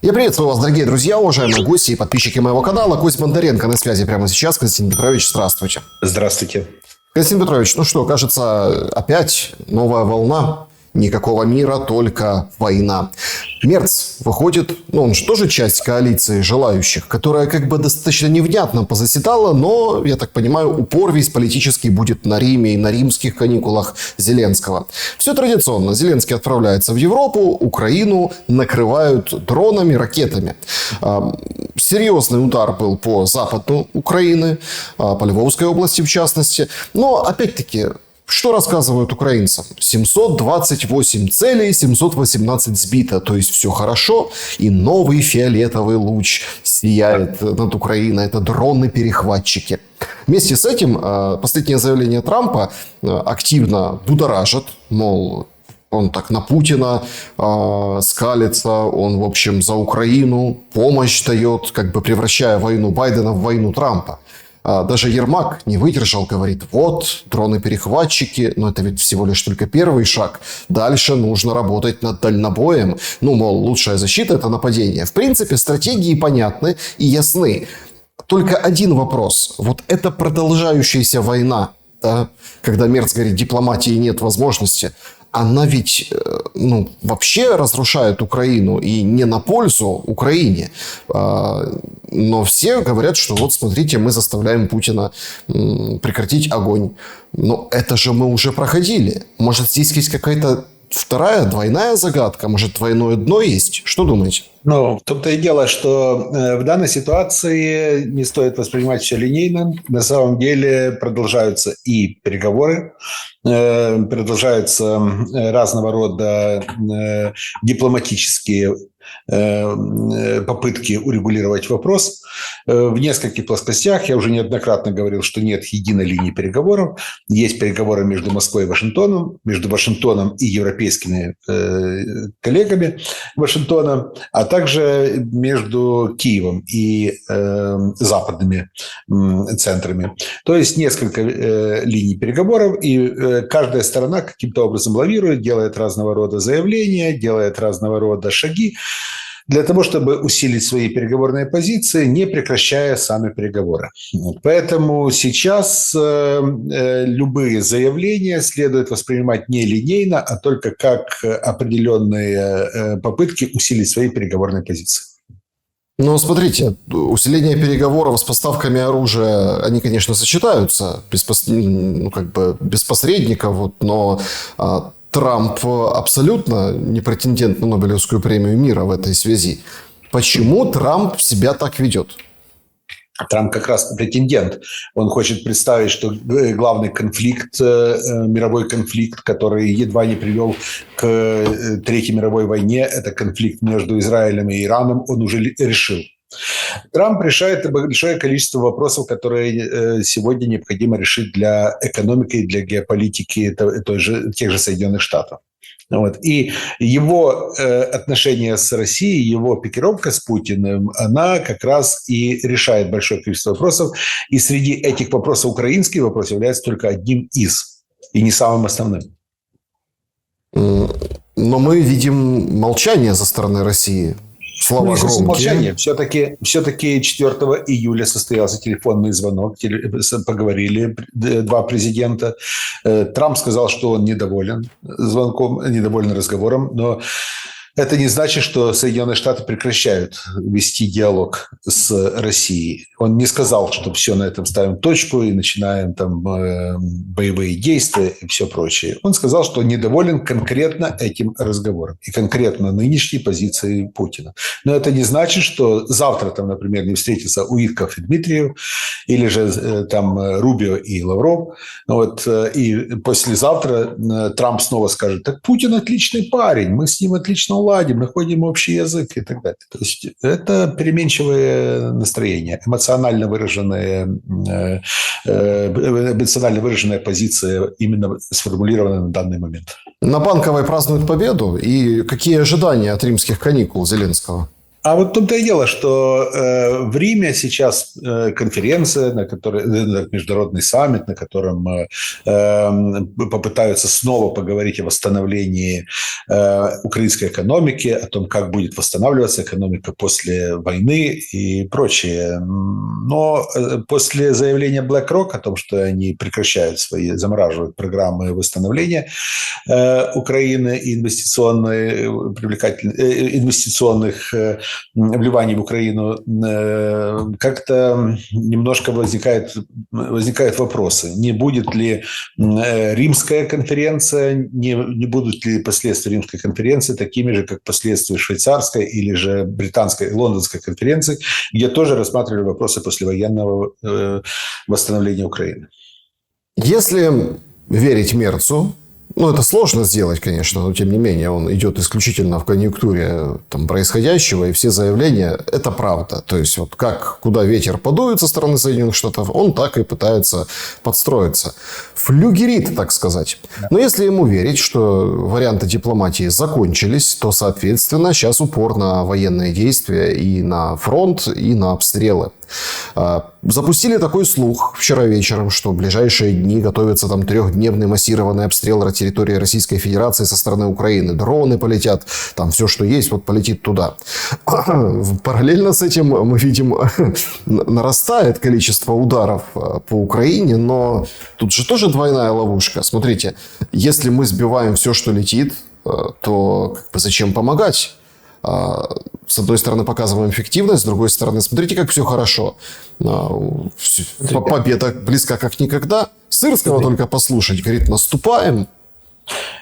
Я приветствую вас, дорогие друзья, уважаемые гости и подписчики моего канала. Кость Бондаренко на связи прямо сейчас. Константин Петрович, здравствуйте. Здравствуйте. Константин Петрович, ну что, кажется, опять новая волна. Никакого мира, только война. Мерц выходит, он же тоже часть коалиции желающих, которая как бы достаточно невнятно позаседала, но, я так понимаю, упор весь политический будет на Риме и на римских каникулах Зеленского. Все традиционно. Зеленский отправляется в Европу, Украину накрывают дронами, ракетами. Серьезный удар был по западу Украины, по Львовской области в частности. Но, опять-таки, что рассказывают украинцам? 728 целей, 718 сбито. То есть все хорошо. И новый фиолетовый луч сияет над Украиной. Это дроны-перехватчики. Вместе с этим последнее заявление Трампа активно будоражит. Мол, он так на Путина скалится. Он, в общем, за Украину помощь дает, как бы превращая войну Байдена в войну Трампа. Даже Ермак не выдержал, говорит, вот, дроны-перехватчики, но это ведь всего лишь только первый шаг. Дальше нужно работать над дальнобоем. Мол, лучшая защита – это нападение. В принципе, стратегии понятны и ясны. Только один вопрос. Вот эта продолжающаяся война, да, когда Мерц говорит, дипломатии нет возможности, она ведь вообще разрушает Украину и не на пользу Украине. Но все говорят, что вот смотрите, мы заставляем Путина прекратить огонь. Но это же мы уже проходили. Может, здесь есть какая-то вторая, двойная загадка? Может, двойное дно есть? Что думаете? В том-то и дело, что в данной ситуации не стоит воспринимать все линейно. На самом деле продолжаются и переговоры, продолжаются разного рода дипломатические попытки урегулировать вопрос в нескольких плоскостях. Я уже неоднократно говорил, что нет единой линии переговоров. Есть переговоры между Москвой и Вашингтоном, между Вашингтоном и европейскими коллегами Вашингтона, а также между Киевом и западными центрами. То есть несколько линий переговоров, и каждая сторона каким-то образом лавирует, делает разного рода заявления, делает разного рода шаги для того, чтобы усилить свои переговорные позиции, не прекращая сами переговоры. Поэтому сейчас любые заявления следует воспринимать не линейно, а только как определенные попытки усилить свои переговорные позиции. Ну, смотрите, усиление переговоров с поставками оружия, они, конечно, сочетаются без посредников, но Трамп абсолютно не претендент на Нобелевскую премию мира в этой связи. Почему Трамп себя так ведет? Трамп как раз претендент. Он хочет представить, что главный конфликт, мировой конфликт, который едва не привел к Третьей мировой войне, это конфликт между Израилем и Ираном, он уже решил. Трамп решает большое количество вопросов, которые сегодня необходимо решить для экономики и для геополитики тех же Соединенных Штатов. И его отношения с Россией, его пикировка с Путиным, она как раз и решает большое количество вопросов. И среди этих вопросов украинский вопрос является только одним из, и не самым основным. Но мы видим молчание со стороны России. Слова громкие. Молчание. Все-таки 4 июля состоялся телефонный звонок, поговорили два президента. Трамп сказал, что он недоволен звонком, недоволен разговором, но это не значит, что Соединенные Штаты прекращают вести диалог с Россией. Он не сказал, что все, на этом ставим точку и начинаем там боевые действия и все прочее. Он сказал, что недоволен конкретно этим разговором и конкретно нынешней позицией Путина. Но это не значит, что завтра там, например, не встретятся Уитков и Дмитриев или же там Рубио и Лавров. И послезавтра Трамп снова скажет, так Путин отличный парень, мы с ним отлично уладим, находим общий язык и так далее. То есть это переменчивое настроение, эмоционально выраженная позиция, именно сформулированная на данный момент. На Банковой празднуют победу. И какие ожидания от римских каникул Зеленского? А вот в том-то и дело, что в Риме сейчас конференция, международный саммит, на котором попытаются снова поговорить о восстановлении украинской экономики, о том, как будет восстанавливаться экономика после войны и прочее. Но после заявления BlackRock о том, что они прекращают замораживают программы восстановления Украины и инвестиционных вливаний в Украину, как-то немножко возникают вопросы. Не будет ли римская конференция, не будут ли последствия римской конференции такими же, как последствия швейцарской или же британской, лондонской конференции, где тоже рассматривали вопросы послевоенного восстановления Украины. Если верить Мерцу, это сложно сделать, конечно, но тем не менее он идет исключительно в конъюнктуре происходящего, и все заявления – это правда. То есть, вот куда ветер подует со стороны Соединенных Штатов, он так и пытается подстроиться. Флюгерит, так сказать. Но если ему верить, что варианты дипломатии закончились, то, соответственно, сейчас упор на военные действия и на фронт, и на обстрелы. Запустили такой слух вчера вечером, что в ближайшие дни готовится там 3-дневный массированный обстрел территории Российской Федерации со стороны Украины. Дроны полетят, там все, что есть, полетит туда. Параллельно с этим мы видим, нарастает количество ударов по Украине, но тут же тоже двойная ловушка. Смотрите, если мы сбиваем все, что летит, то зачем помогать? С одной стороны, показываем эффективность, с другой стороны, смотрите, как все хорошо. Победа близка как никогда. Сырского только послушать, говорит, наступаем.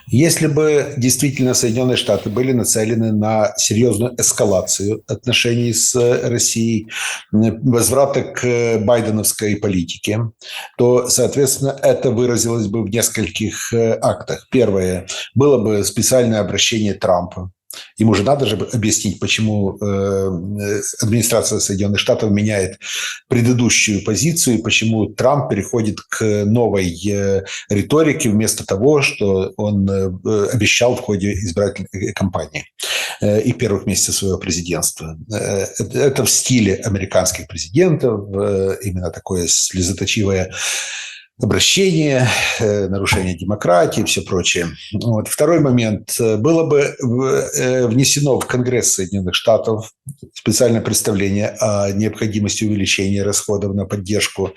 Если бы действительно Соединенные Штаты были нацелены на серьезную эскалацию отношений с Россией, возврата к байденовской политике, то, соответственно, это выразилось бы в нескольких актах. Первое. Было бы специальное обращение Трампа. Ему же надо же объяснить, почему администрация Соединенных Штатов меняет предыдущую позицию, и почему Трамп переходит к новой риторике вместо того, что он обещал в ходе избирательной кампании и первых месяцев своего президентства. Это в стиле американских президентов, именно такое слезоточивое обращение, нарушение демократии и все прочее. Второй момент. Было бы внесено в Конгресс Соединенных Штатов специальное представление о необходимости увеличения расходов на поддержку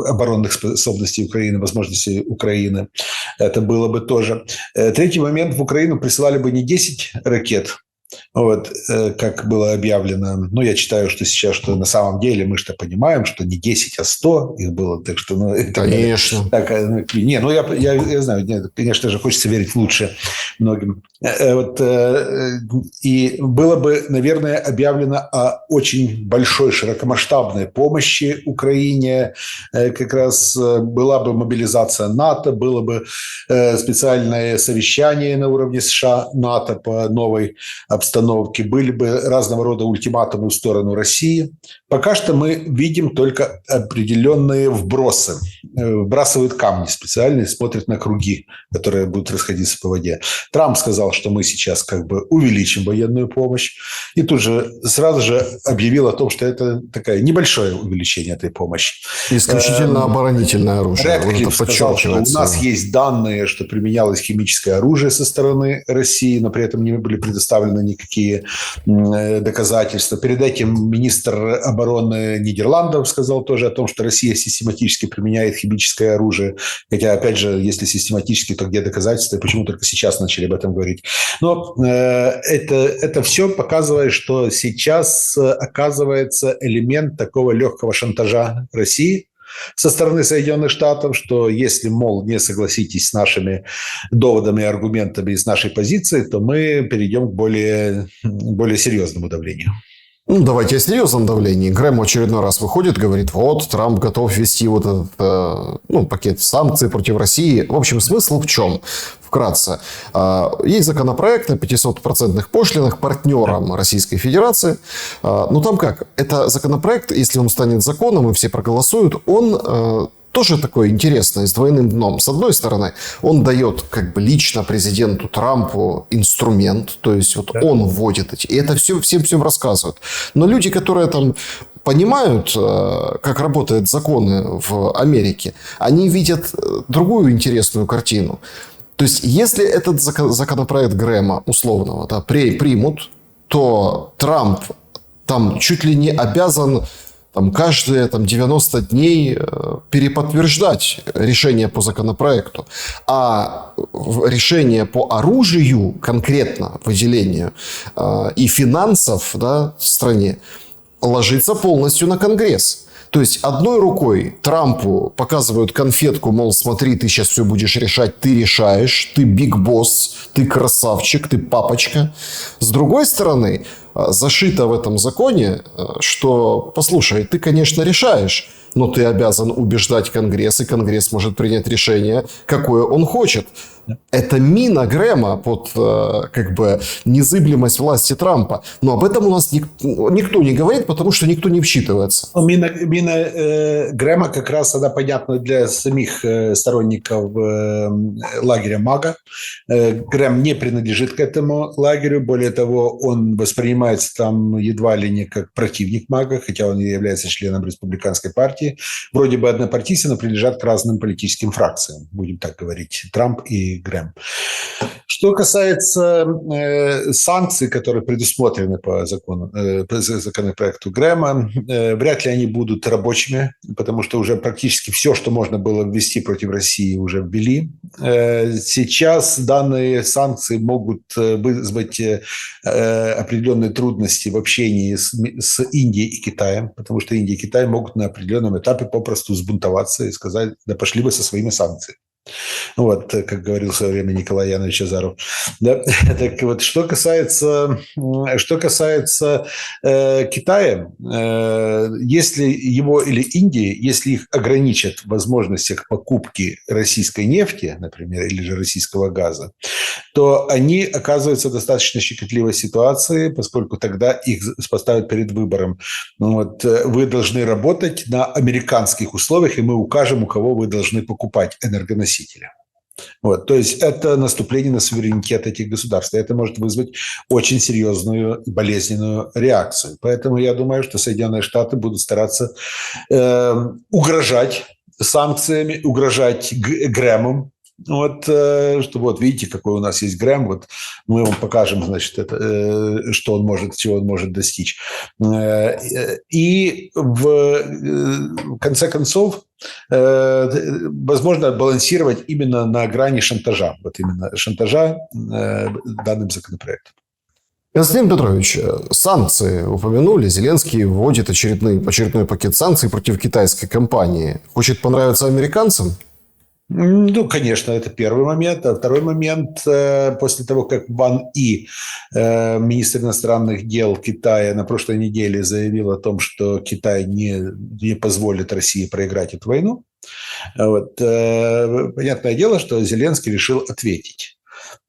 оборонных способностей Украины, возможностей Украины. Это было бы тоже. Третий момент. В Украину присылали бы не 10 ракет, как было объявлено. Я читаю, что сейчас, что на самом деле мы что понимаем, что не 10, а 100 их было. Так что, конечно. Я знаю, конечно же, хочется верить лучше многим. И было бы, наверное, объявлено о очень большой, широкомасштабной помощи Украине. Как раз была бы мобилизация НАТО, было бы специальное совещание на уровне США-НАТО по новой обстановке, были бы разного рода ультиматумы в сторону России. Пока что мы видим только определенные вбросы. Вбрасывают камни специально, смотрят на круги, которые будут расходиться по воде. Трамп сказал, что мы сейчас увеличим военную помощь. И тут же сразу же объявил о том, что это такое небольшое увеличение этой помощи. Исключительно оборонительное оружие. Рэдклифф сказал, что у нас есть данные, что применялось химическое оружие со стороны России, но при этом не были предоставлены никакие доказательства. Перед этим министр обороны Нидерландов сказал тоже о том, что Россия систематически применяет химическое оружие. Хотя, опять же, если систематически, то где доказательства? И почему только сейчас начали об этом говорить? Но это все показывает, что сейчас оказывается элемент такого легкого шантажа России со стороны Соединенных Штатов, что если, мол, не согласитесь с нашими доводами, аргументами и с нашей позицией, то мы перейдем к более серьезному давлению. Давайте о серьезном давлении. Грэм в очередной раз выходит, говорит, Трамп готов ввести этот пакет санкций против России. В общем, смысл в чем? Вкратце. Есть законопроект о 500% пошлинах партнерам Российской Федерации. Там как? Это законопроект, если он станет законом и все проголосуют, он тоже такое интересное, с двойным дном. С одной стороны, он дает как бы лично президенту Трампу инструмент, то есть вот он вводит эти, и это всем рассказывают. Но люди, которые там понимают, как работают законы в Америке, они видят другую интересную картину. То есть, если этот законопроект Грэма условного примут, то Трамп там чуть ли не обязан каждые 90 дней переподтверждать решение по законопроекту. А решение по оружию, конкретно выделению и финансов в стране, ложится полностью на Конгресс. То есть, одной рукой Трампу показывают конфетку, мол, смотри, ты сейчас все будешь решать, ты решаешь, ты биг босс, ты красавчик, ты папочка. С другой стороны, зашито в этом законе, что, послушай, ты, конечно, решаешь, но ты обязан убеждать Конгресс, и Конгресс может принять решение, какое он хочет. Это мина Грэма под как бы незыблемость власти Трампа. Но об этом у нас никто не говорит, потому что никто не вчитывается. Мина Грэма как раз она понятна для самих сторонников лагеря МАГА. Грэм не принадлежит к этому лагерю. Более того, он воспринимается там едва ли не как противник МАГА, хотя он и является членом республиканской партии. Вроде бы однопартийцы, но принадлежат к разным политическим фракциям, будем так говорить, Трамп и Грэм. Что касается санкций, которые предусмотрены по законопроекту Грэма, вряд ли они будут рабочими, потому что уже практически все, что можно было ввести против России, уже ввели. Сейчас данные санкции могут вызвать определенные трудности в общении с Индией и Китаем, потому что Индия и Китай могут на определенном этапе попросту взбунтоваться и сказать: да пошли вы со своими санкциями. Вот, как говорил в свое время Николай Янович Азаров. Да? Так вот, что касается Китая, если его или Индии, если их ограничат в возможностях покупки российской нефти, например, или же российского газа, то они оказываются в достаточно щекотливой ситуации, поскольку тогда их поставят перед выбором. Вот, вы должны работать на американских условиях, и мы укажем, у кого вы должны покупать энергоносители. Вот, то есть это наступление на суверенитет этих государств. И это может вызвать очень серьезную и болезненную реакцию. Поэтому я думаю, что Соединенные Штаты будут стараться угрожать санкциями, угрожать Грэмом. Вот, что вот видите, какой у нас есть Грэм, вот мы вам покажем, значит, это, что он может, чего он может достичь. И в конце концов, возможно, балансировать именно на грани шантажа, вот именно шантажа данным законопроектом. Константин Петрович, санкции упомянули. Зеленский вводит очередной пакет санкций против китайской компании. Хочет понравиться американцам? Ну, конечно, это первый момент. А второй момент, после того, как Ван И, министр иностранных дел Китая, на прошлой неделе заявил о том, что Китай не позволит России проиграть эту войну, вот, понятное дело, что Зеленский решил ответить.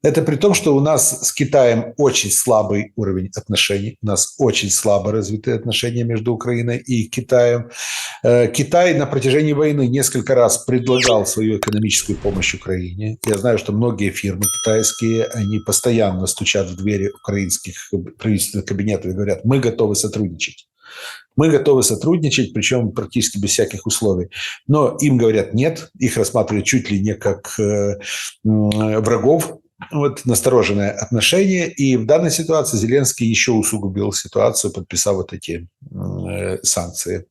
Это при том, что у нас с Китаем очень слабый уровень отношений, у нас очень слабо развитые отношения между Украиной и Китаем. Китай на протяжении войны несколько раз предлагал свою экономическую помощь Украине. Я знаю, что многие фирмы китайские, они постоянно стучат в двери украинских правительственных кабинетов и говорят: мы готовы сотрудничать. Мы готовы сотрудничать, причем практически без всяких условий. Но им говорят нет, их рассматривают чуть ли не как врагов. Вот настороженное отношение. И в данной ситуации Зеленский еще усугубил ситуацию, подписав вот эти санкции.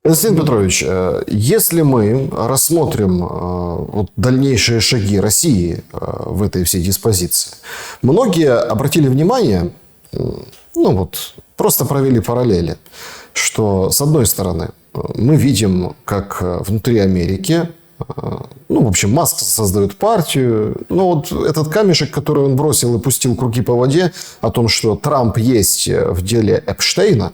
Константин Петрович, если мы рассмотрим дальнейшие шаги России в этой всей диспозиции, многие обратили внимание, просто провели параллели, что, с одной стороны, мы видим, как внутри Америки, в общем, Маск создает партию. Этот камешек, который он бросил и пустил круги по воде, о том, что Трамп есть в деле Эпштейна.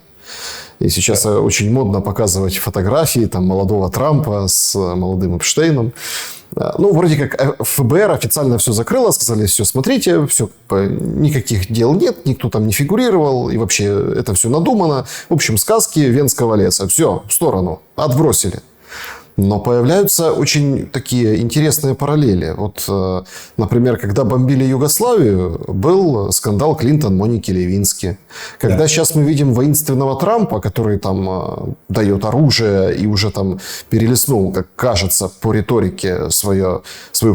И сейчас очень модно показывать фотографии молодого Трампа с молодым Эпштейном. Ну, вроде как ФБР официально все закрыло, сказали, все, смотрите, все, никаких дел нет, никто там не фигурировал, и вообще это все надумано. В общем, сказки Венского леса. Все, в сторону, отбросили. Но появляются очень такие интересные параллели. Вот, например, когда бомбили Югославию, был скандал Клинтон-Моники Левински. Когда сейчас мы видим воинственного Трампа, который там дает оружие и уже там перелистнул, как кажется, по риторике свою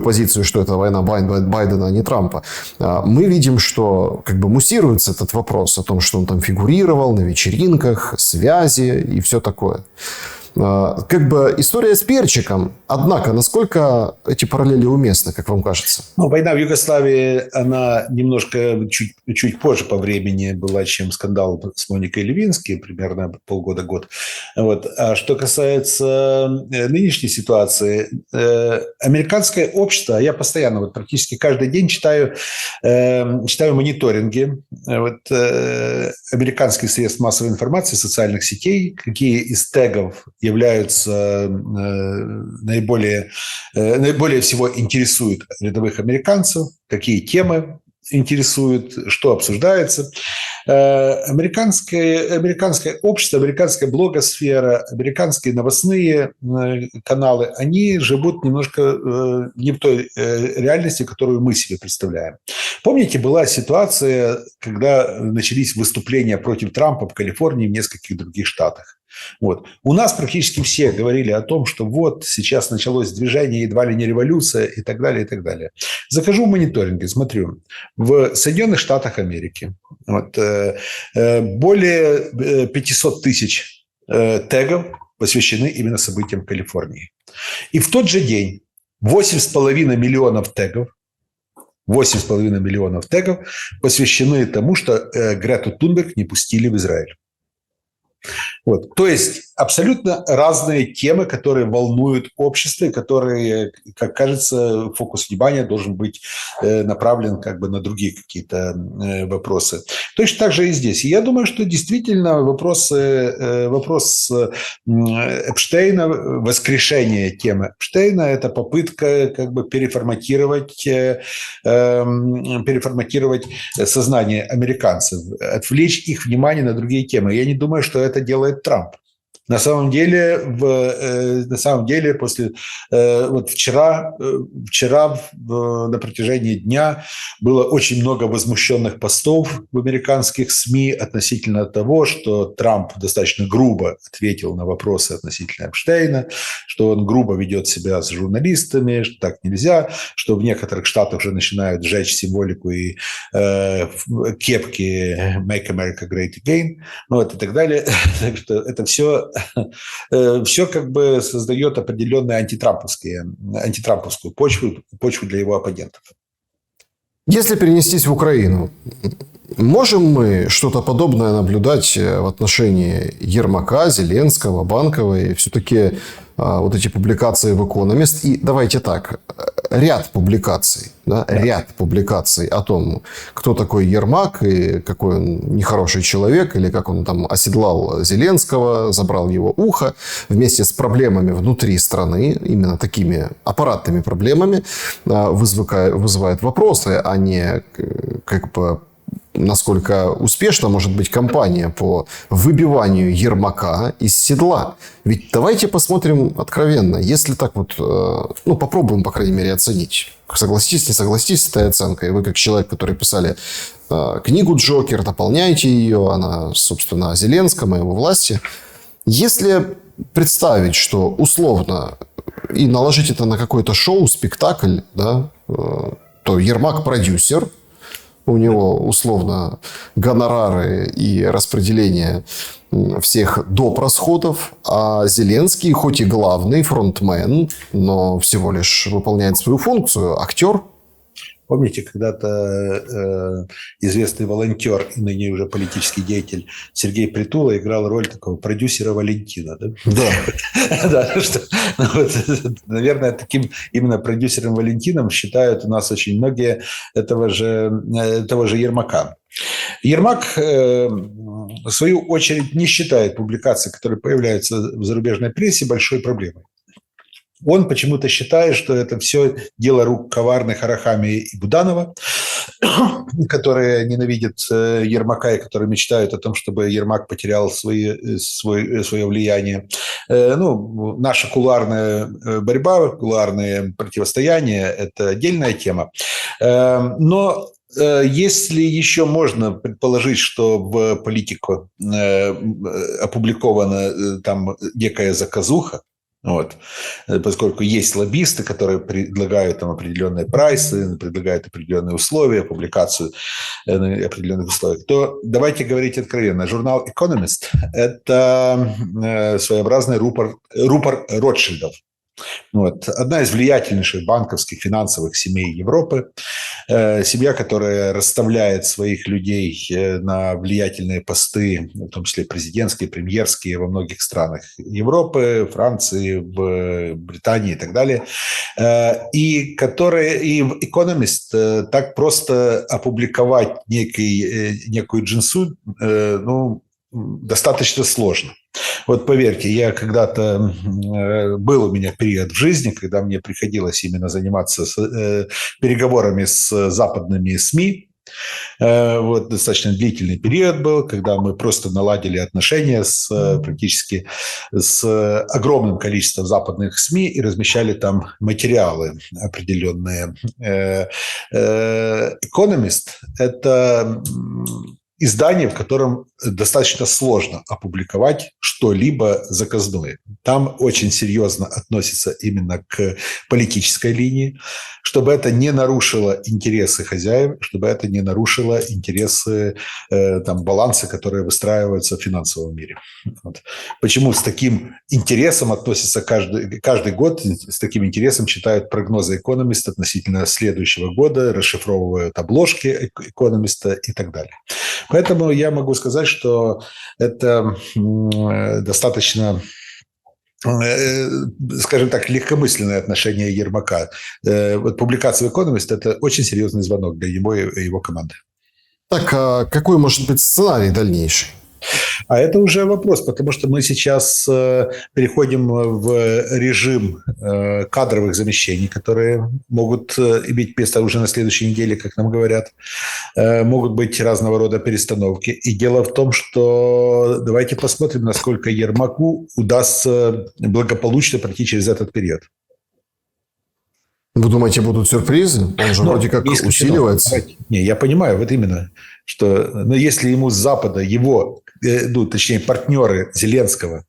позицию, что это война Байдена, а не Трампа, мы видим, что как бы муссируется этот вопрос о том, что он там фигурировал на вечеринках, связи и все такое. Как бы история с перчиком. Однако, насколько эти параллели уместны, как вам кажется? Ну, война в Югославии, она немножко чуть позже по времени была, чем скандал с Моникой Левински, примерно полгода-год. Вот. А что касается нынешней ситуации, американское общество, я постоянно, вот практически каждый день читаю мониторинги американских средств массовой информации, социальных сетей, какие из тегов являются наиболее всего интересуют рядовых американцев, какие темы интересуют, что обсуждается. Американское общество, американская блогосфера, американские новостные каналы, они живут немножко не в той реальности, которую мы себе представляем. Помните, была ситуация, когда начались выступления против Трампа в Калифорнии и в нескольких других штатах. Вот. У нас практически все говорили о том, что вот сейчас началось движение, едва ли не революция и так далее, и так далее. Захожу в мониторинги, смотрю. В Соединенных Штатах Америки более 500 тысяч тегов посвящены именно событиям в Калифорнии. И в тот же день 8,5 миллионов тегов посвящены тому, что Грету Тунберг не пустили в Израиль. Вот. То есть абсолютно разные темы, которые волнуют общество, и которые, как кажется, фокус внимания должен быть направлен как бы на другие какие-то вопросы. Точно так же и здесь. И я думаю, что действительно вопрос Эпштейна, воскрешение темы Эпштейна – это попытка как бы переформатировать сознание американцев, отвлечь их внимание на другие темы. Я не думаю, что это делает Трамп. На самом деле вчера на протяжении дня было очень много возмущенных постов в американских СМИ относительно того, что Трамп достаточно грубо ответил на вопросы относительно Эпштейна, что он грубо ведет себя с журналистами, что так нельзя, что в некоторых штатах уже начинают сжечь символику и кепки «Make America Great Again», и так далее. Это все как бы создает определенную антитрамповскую почву для его оппонентов. Если перенестись в Украину, можем мы что-то подобное наблюдать в отношении Ермака, Зеленского, Банковой? Все-таки вот эти публикации в «Экономист». И давайте так, ряд публикаций о том, кто такой Ермак и какой он нехороший человек, или как он там оседлал Зеленского, забрал его ухо, вместе с проблемами внутри страны, именно такими аппаратными проблемами, вызывает вопросы, а не как бы насколько успешна может быть кампания по выбиванию Ермака из седла. Ведь давайте посмотрим откровенно. Если так вот, попробуем, по крайней мере, оценить. Согласитесь, не согласитесь с этой оценкой. Вы, как человек, который писали книгу «Джокер», дополняете ее. Она, собственно, о Зеленском, о его власти. Если представить, что условно, и наложить это на какое-то шоу, спектакль, да, то Ермак продюсер, у него условно гонорары и распределение всех доп. Расходов, а Зеленский, хоть и главный фронтмен, но всего лишь выполняет свою функцию, актер. Помните, когда-то известный волонтер и ныне уже политический деятель Сергей Притула играл роль такого продюсера Валентина, да? Да. Наверное, таким именно продюсером Валентином считают у нас очень многие того же Ермака. Ермак, в свою очередь, не считает публикации, которые появляются в зарубежной прессе, большой проблемой. Он почему-то считает, что это все дело рук коварных Арахамии и Буданова, которые ненавидят Ермака и которые мечтают о том, чтобы Ермак потерял свое влияние. Наша кулуарная борьба, кулуарные противостояния – это отдельная тема. Но если еще можно предположить, что в политику опубликована там некая заказуха, поскольку есть лоббисты, которые предлагают там определенные прайсы, предлагают определенные условия, публикацию на определенных условиях, то давайте говорить откровенно. Журнал Economist – это своеобразный рупор Ротшильдов. Одна из влиятельнейших банковских финансовых семей Европы. Семья, которая расставляет своих людей на влиятельные посты, в том числе президентские, премьерские во многих странах Европы, Франции, в Британии и так далее. И в Economist так просто опубликовать некую джинсу достаточно сложно. Поверьте, я когда-то был у меня период в жизни, когда мне приходилось именно заниматься переговорами с западными СМИ. Достаточно длительный период был, когда мы просто наладили отношения практически с огромным количеством западных СМИ и размещали там материалы определенные. Economist – это издание, в котором достаточно сложно опубликовать что-либо заказное. Там очень серьезно относится именно к политической линии, чтобы это не нарушило интересы хозяев, чтобы это не нарушило интересы баланса, которые выстраиваются в финансовом мире. Почему с таким интересом относятся каждый год, с таким интересом читают прогнозы Economist относительно следующего года, расшифровывают обложки Economist и так далее. Поэтому я могу сказать, что это достаточно, скажем так, легкомысленное отношение Ермака. Публикация в Economist – это очень серьезный звонок для него и его команды. Так, а какой может быть сценарий дальнейший? А это уже вопрос, потому что мы сейчас переходим в режим кадровых замещений, которые могут иметь место уже на следующей неделе, как нам говорят. Могут быть разного рода перестановки. И дело в том, что давайте посмотрим, насколько Ермаку удастся благополучно пройти через этот период. Вы думаете, будут сюрпризы? Он же вроде как усиливается. Не, я понимаю, вот именно, что если ему с Запада его, точнее, партнеры Зеленского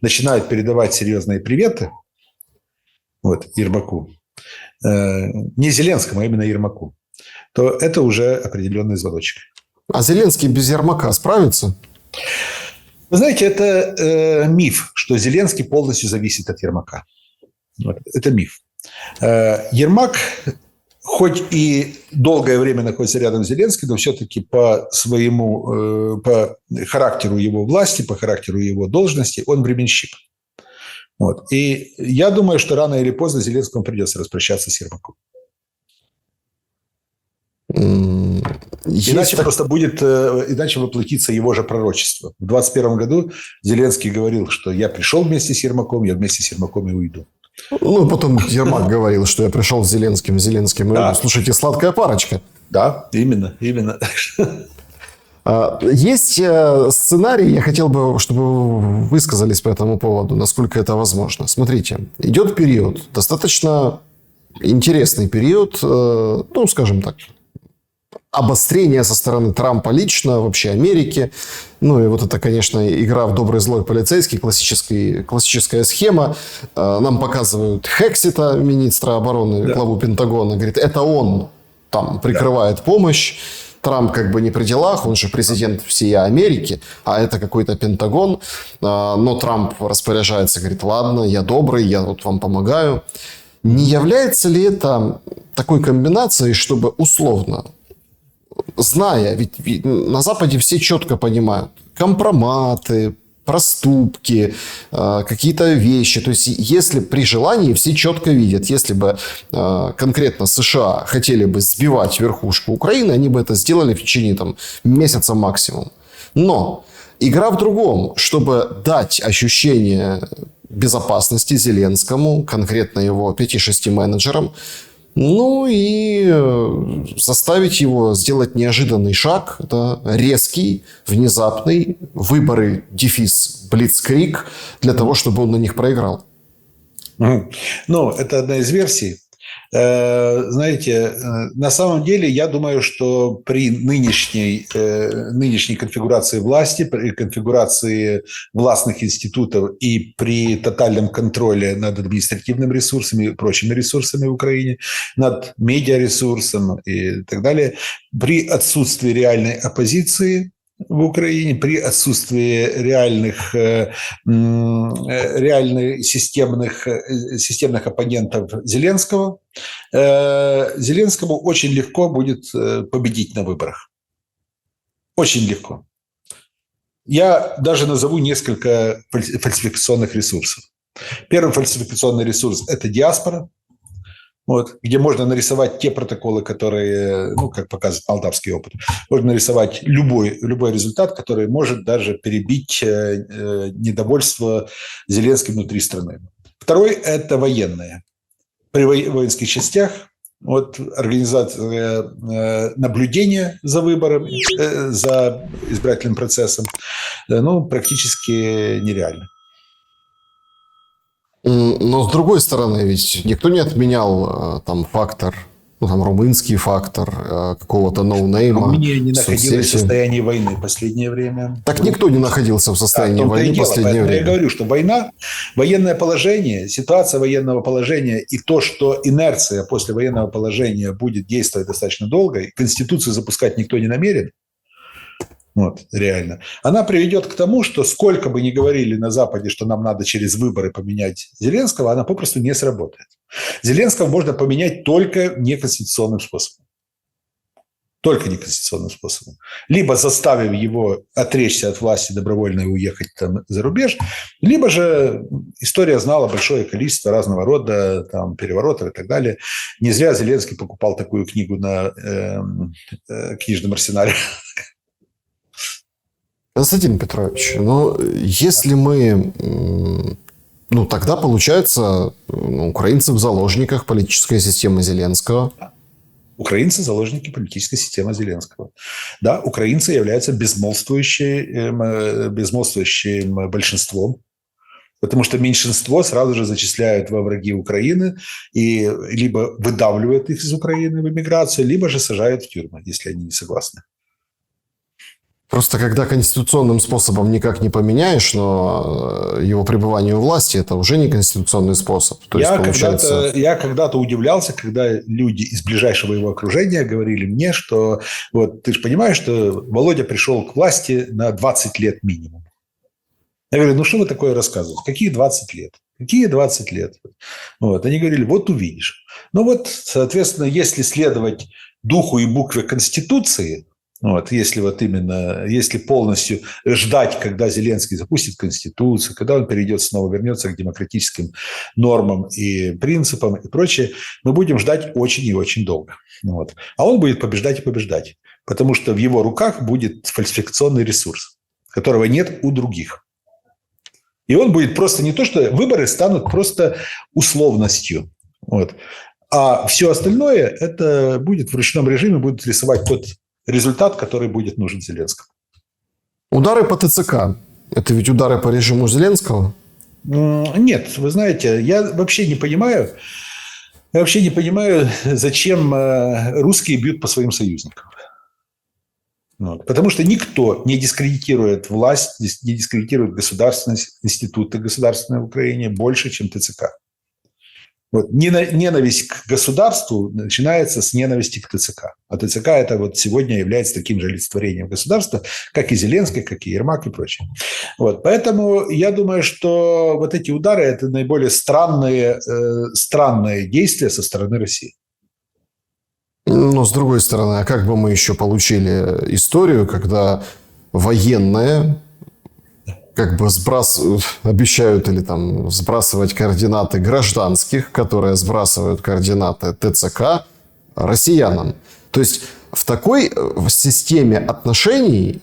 начинают передавать серьезные приветы, Ермаку, не Зеленскому, а именно Ермаку, то это уже определенный звоночек. А Зеленский без Ермака справится? Вы знаете, это миф, что Зеленский полностью зависит от Ермака. Это миф. Ермак, хоть и долгое время находится рядом с Зеленским, но все-таки по характеру его власти, по характеру его должности, он временщик. И я думаю, что рано или поздно Зеленскому придется распрощаться с Ермаком. Иначе воплотится его же пророчество. В 2021 году Зеленский говорил, что я пришел вместе с Ермаком, я вместе с Ермаком и уйду. Потом Ермак говорил, что я пришел с Зеленским и уйду. Слушайте, сладкая парочка. Да, именно. Есть сценарий, я хотел бы, чтобы вы высказались по этому поводу, насколько это возможно. Смотрите, идет период, достаточно интересный период, скажем так, обострение со стороны Трампа лично, вообще Америки. И это, конечно, игра в добрый-злой полицейский, классическая схема. Нам показывают Хексета, министра обороны, главу Пентагона. Говорит, это он там прикрывает помощь. Трамп как бы не при делах, он же президент всей Америки, а это какой-то Пентагон. Но Трамп распоряжается, говорит, ладно, я добрый, я вам помогаю. Не является ли это такой комбинацией, чтобы условно, зная, ведь на Западе все четко понимают, компроматы, проступки, какие-то вещи. То есть, если при желании все четко видят, если бы конкретно США хотели бы сбивать верхушку Украины, они бы это сделали в течение месяца максимум. Но игра в другом, чтобы дать ощущение безопасности Зеленскому, конкретно его 5-6 менеджерам, ну и заставить его сделать неожиданный шаг. Это резкий, внезапный выборы, дефис, блицкриг, для того, чтобы он на них проиграл. Ну, это одна из версий. Знаете, на самом деле, я думаю, что при нынешней конфигурации власти, при конфигурации властных институтов и при тотальном контроле над административными ресурсами и прочими ресурсами в Украине, над медиаресурсом и так далее, при отсутствии реальной оппозиции в Украине, при отсутствии реальных системных оппонентов Зеленского, Зеленскому очень легко будет победить на выборах. Очень легко. Я даже назову несколько фальсификационных ресурсов. Первый фальсификационный ресурс – это диаспора. Вот, где можно нарисовать те протоколы, которые, ну, как показывает молдавский опыт, можно нарисовать любой результат, который может даже перебить недовольство Зеленским внутри страны. Второй – это военные. При воинских частях вот, организация наблюдения за выборами, за избирательным процессом, ну, практически нереально. Но с другой стороны, ведь никто не отменял там фактор, ну там румынский фактор какого-то ноунейма. Румыния не находилась в состоянии войны в последнее время. Так никто не находился в состоянии войны в последнее время. Я говорю, что война, военное положение, ситуация военного положения и то, что инерция после военного положения будет действовать достаточно долго, и Конституцию запускать никто не намерен, вот, реально. Она приведет к тому, что сколько бы ни говорили на Западе, что нам надо через выборы поменять Зеленского, она попросту не сработает. Зеленского можно поменять только неконституционным способом. Только неконституционным способом. Либо заставив его отречься от власти добровольно и уехать там за рубеж, либо же история знала большое количество разного рода там, переворотов и так далее. Не зря Зеленский покупал такую книгу на книжном арсенале. Константин Петрович, ну, если мы... Ну, тогда, получается, украинцы в заложниках политической системы Зеленского. Украинцы – заложники политической системы Зеленского. Да, украинцы являются безмолвствующим большинством, потому что меньшинство сразу же зачисляют во враги Украины и либо выдавливают их из Украины в эмиграцию, либо же сажают в тюрьмы, если они не согласны. Просто когда конституционным способом никак не поменяешь, но его пребывание у власти – это уже не конституционный способ. То есть, получается... Я когда-то удивлялся, когда люди из ближайшего его окружения говорили мне, что вот ты же понимаешь, что Володя пришел к власти на 20 лет минимум. Я говорю, ну что вы такое рассказываете? Какие 20 лет? Какие 20 лет? Вот. Они говорили, вот увидишь. Ну вот, соответственно, если следовать духу и букве Конституции, вот, если полностью ждать, когда Зеленский запустит Конституцию, когда он снова вернется к демократическим нормам и принципам и прочее, мы будем ждать очень и очень долго. Вот. А он будет побеждать и побеждать, потому что в его руках будет фальсификационный ресурс, которого нет у других. И он будет просто не то, что выборы станут просто условностью. Вот. А все остальное это будет в ручном режиме, будут рисовать тот результат, который будет нужен Зеленскому. Удары по ТЦК – это ведь удары по режиму Зеленского? Нет, вы знаете, я вообще не понимаю, зачем русские бьют по своим союзникам. Вот. Потому что никто не дискредитирует власть, не дискредитирует государственные институты государственной в Украине больше, чем ТЦК. Вот. Ненависть к государству начинается с ненависти к ТЦК. А ТЦК это вот сегодня является таким же олицетворением государства, как и Зеленский, как и Ермак и прочее. Вот. Поэтому я думаю, что вот эти удары – это наиболее странные действия со стороны России. Но с другой стороны, а как бы мы еще получили историю, когда военные как бы обещают или там сбрасывать координаты гражданских, которые сбрасывают координаты ТЦК россиянам. То есть в такой системе отношений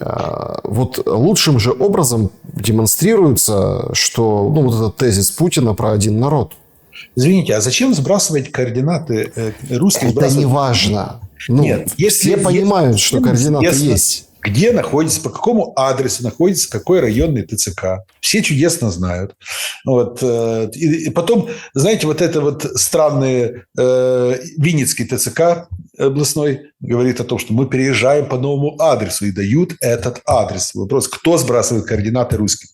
вот лучшим же образом демонстрируется, что вот этот тезис Путина про один народ. Извините, а зачем сбрасывать координаты русских? Это не важно. Нет, все понимают, что координаты есть. Где находится, по какому адресу находится какой районный ТЦК. Все чудесно знают. Вот. И потом, знаете, вот это вот странное Винницкий ТЦК областной говорит о том, что мы переезжаем по новому адресу и дают этот адрес. Вопрос, кто сбрасывает координаты русских?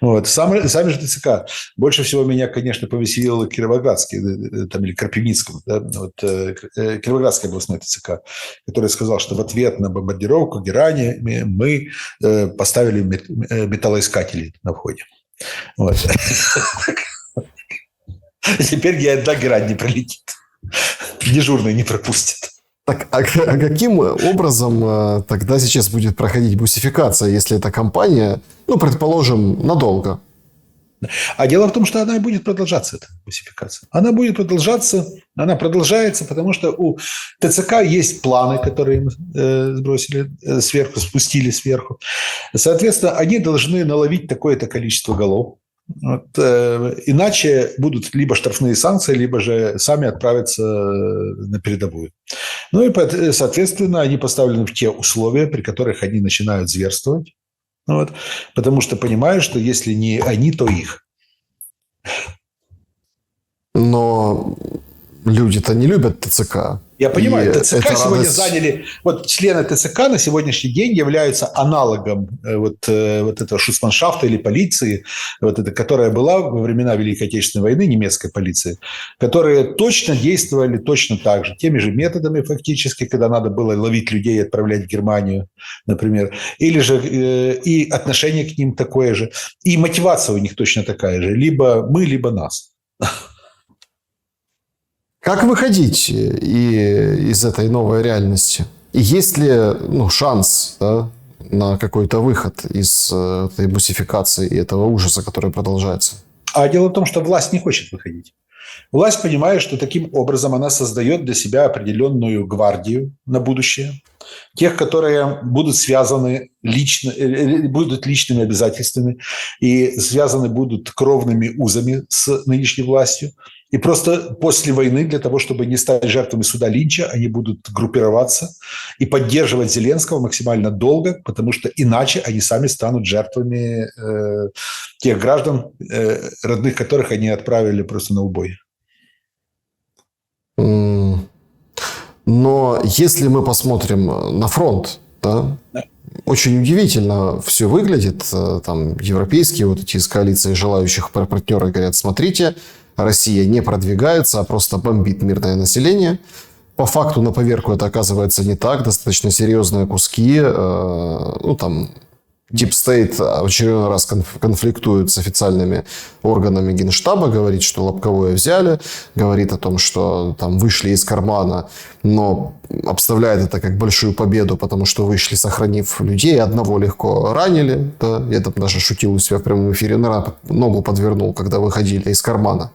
Вот. Сами же ТЦК. Больше всего меня, конечно, повеселил Кировоградский, там, или Крапивницкого, да? Вот, Кировоградский областной ТЦК, который сказал, что в ответ на бомбардировку Герани мы поставили металлоискатели на входе. Вот. Теперь ни одна Герань не пролетит. Дежурный не пропустит. Так, а каким образом тогда сейчас будет проходить бусификация, если эта компания, предположим, надолго? А дело в том, что она и будет продолжаться, эта бусификация. Она будет продолжаться, она продолжается, потому что у ТЦК есть планы, которые им сбросили сверху, спустили сверху. Соответственно, они должны наловить такое-то количество голов. Вот, иначе будут либо штрафные санкции, либо же сами отправятся на передовую. Ну и, соответственно, они поставлены в те условия, при которых они начинают зверствовать. Вот, потому что понимают, что если не они, то их. Но люди-то не любят ТЦК. Я понимаю, И ТЦК сегодня заняли... Вот члены ТЦК на сегодняшний день являются аналогом вот этого шуцманшафта или полиции, которая была во времена Великой Отечественной войны, немецкой полиции, которые точно действовали точно так же, теми же методами фактически, когда надо было ловить людей и отправлять в Германию, например. Или же и отношение к ним такое же. И мотивация у них точно такая же. Либо мы, либо нас. Как выходить из этой новой реальности? И есть ли шанс на какой-то выход из этой бусификации и этого ужаса, который продолжается? А дело в том, что власть не хочет выходить. Власть понимает, что таким образом она создает для себя определенную гвардию на будущее. Тех, которые будут связаны будут личными обязательствами и связаны будут кровными узами с нынешней властью. И просто после войны, для того, чтобы не стать жертвами суда Линча, они будут группироваться и поддерживать Зеленского максимально долго, потому что иначе они сами станут жертвами тех граждан, родных которых они отправили просто на убой. Но если мы посмотрим на фронт, да. Очень удивительно все выглядит. Там европейские вот эти из коалиции желающих партнеры говорят: смотрите, Россия не продвигается, а просто бомбит мирное население. По факту на поверку это оказывается не так. Достаточно серьезные куски. Deep State в очередной раз конфликтует с официальными органами Генштаба, говорит, что Лобковое взяли, говорит о том, что там вышли из кармана, но обставляет это как большую победу, потому что вышли, сохранив людей, одного легко ранили. Да? Я там даже шутил у себя в прямом эфире, ногу подвернул, когда выходили из кармана.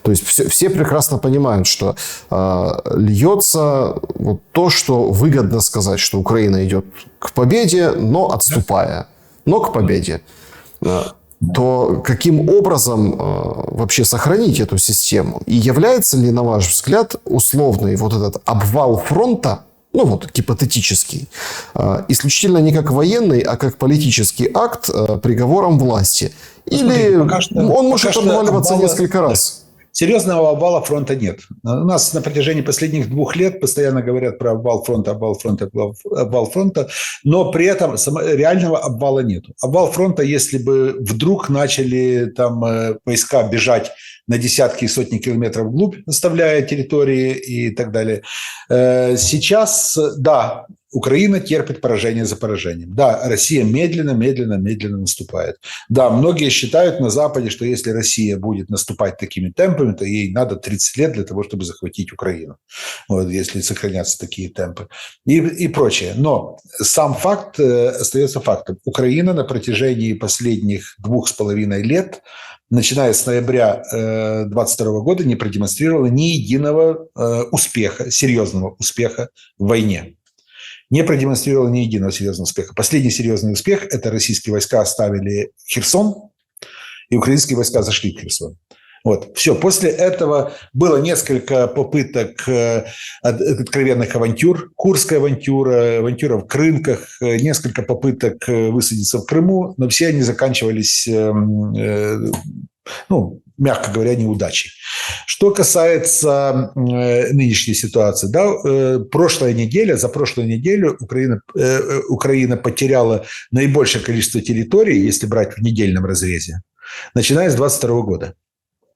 То есть все прекрасно понимают, что льется вот то, что выгодно сказать, что Украина идет к победе, но отступая. Но к победе, то каким образом вообще сохранить эту систему? И является ли, на ваш взгляд, условный вот этот обвал фронта, гипотетический, исключительно не как военный, а как политический акт приговором власти? Или он может обваливаться несколько раз? Серьезного обвала фронта нет. У нас на протяжении последних 2 лет постоянно говорят про обвал фронта, но при этом реального обвала нет. Обвал фронта, если бы вдруг начали там войска бежать на десятки и сотни километров вглубь, оставляя территории и так далее. Сейчас, да, Украина терпит поражение за поражением. Да, Россия медленно наступает. Да, многие считают на Западе, что если Россия будет наступать такими темпами, то ей надо 30 лет для того, чтобы захватить Украину. Вот, если сохранятся такие темпы. И прочее. Но сам факт остается фактом. Украина на протяжении последних 2,5 лет, начиная с ноября 2022 года, не продемонстрировала ни единого успеха, серьезного успеха в войне. не продемонстрировала ни единого серьезного успеха. Последний серьезный успех – это российские войска оставили Херсон, и украинские войска зашли в Херсон. Вот. Все. После этого было несколько попыток откровенных авантюр. Курская авантюра, авантюра в Крынках, несколько попыток высадиться в Крыму, но все они заканчивались, мягко говоря, неудачей. Что касается нынешней ситуации, за прошлую неделю Украина потеряла наибольшее количество территорий, если брать в недельном разрезе, начиная с 2022 года.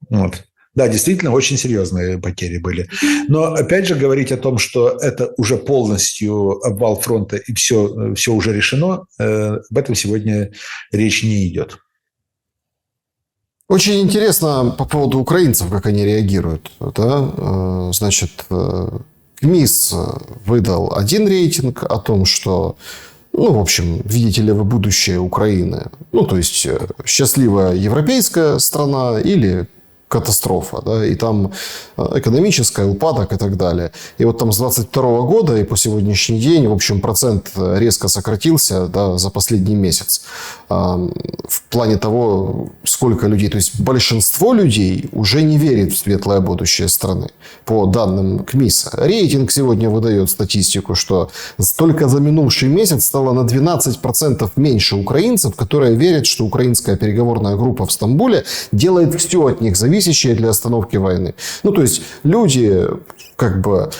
Вот. Да, действительно, очень серьезные потери были. Но, опять же, говорить о том, что это уже полностью обвал фронта и все уже решено, об этом сегодня речь не идет. Очень интересно по поводу украинцев, как они реагируют. Да? Значит, КМИС выдал один рейтинг о том, что, в общем, видите ли вы будущее Украины? То есть, счастливая европейская страна или катастрофа, да, и там экономическая, упадок и так далее. И вот там с 22 года и по сегодняшний день, в общем, процент резко сократился, да, за последний месяц. В плане того, сколько людей, то есть большинство людей уже не верит в светлое будущее страны, по данным КМИСа. Рейтинг сегодня выдает статистику, что только за минувший месяц стало на 12% меньше украинцев, которые верят, что украинская переговорная группа в Стамбуле делает все от них зависящее для остановки войны. То есть люди как бы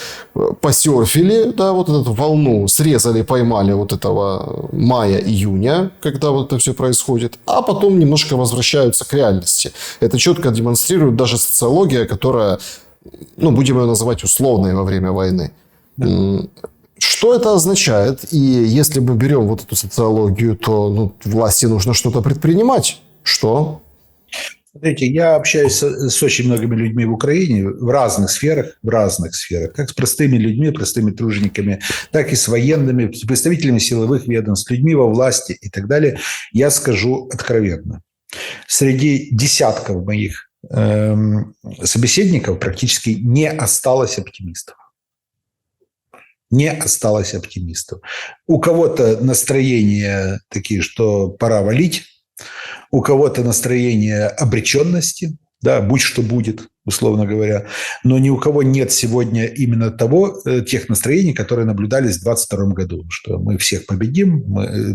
посерфили, да, вот эту волну, срезали, поймали вот этого мая-июня, когда вот это все происходит, а потом немножко возвращаются к реальности. Это четко демонстрирует даже социология, которая, будем ее называть условной во время войны. Что это означает? И если мы берем вот эту социологию, то власти нужно что-то предпринимать. Что? Смотрите, я общаюсь с очень многими людьми в Украине в разных сферах, как с простыми людьми, простыми тружениками, так и с военными, с представителями силовых ведомств, людьми во власти и так далее. Я скажу откровенно. Среди десятков моих собеседников практически не осталось оптимистов. Не осталось оптимистов. У кого-то настроения такие, что пора валить. У кого-то настроение обреченности, да, будь что будет, условно говоря. Но ни у кого нет сегодня именно тех настроений, которые наблюдались в 2022 году. Что мы всех победим,